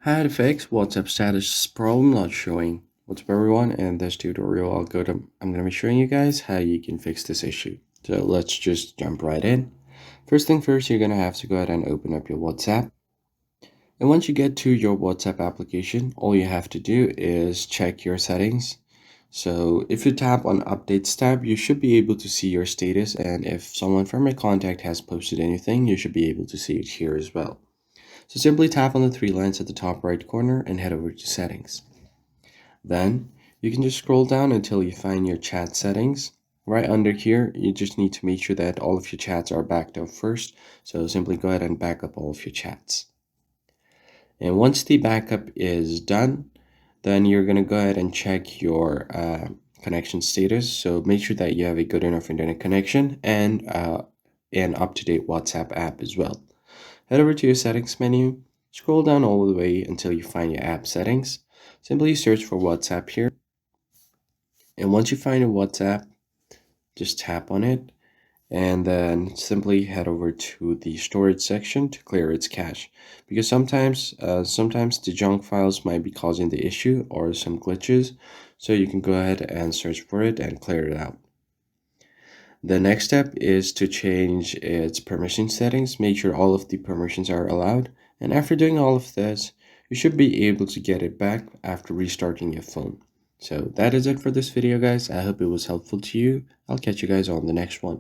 How to fix WhatsApp status problem not showing. What's up everyone? In this tutorial I'm gonna be showing you guys how you can fix this issue. So let's just jump right in. First thing first, you're gonna have to go ahead and open up your WhatsApp. And once you get to your WhatsApp application, all you have to do is check your settings. So if you tap on Updates tab, you should be able to see your status, and if someone from your contact has posted anything, you should be able to see it here as well. So simply tap on the three lines at the top right corner and head over to settings. Then you can just scroll down until you find your chat settings. Right under here, you just need to make sure that all of your chats are backed up first. So simply go ahead and back up all of your chats. And once the backup is done, then you're going to go ahead and check your connection status. So make sure that you have a good enough internet connection and an up-to-date WhatsApp app as well. Head over to your settings menu, scroll down all the way until you find your app settings. Simply search for WhatsApp here. And once you find a WhatsApp, just tap on it and then simply head over to the storage section to clear its cache, because sometimes the junk files might be causing the issue or some glitches, so you can go ahead and search for it and clear it out. The next step is to change its permission settings. Make sure all of the permissions are allowed, and after doing all of this, you should be able to get it back after restarting your phone. So that is it for this video, guys. I hope it was helpful to you. I'll catch you guys on the next one.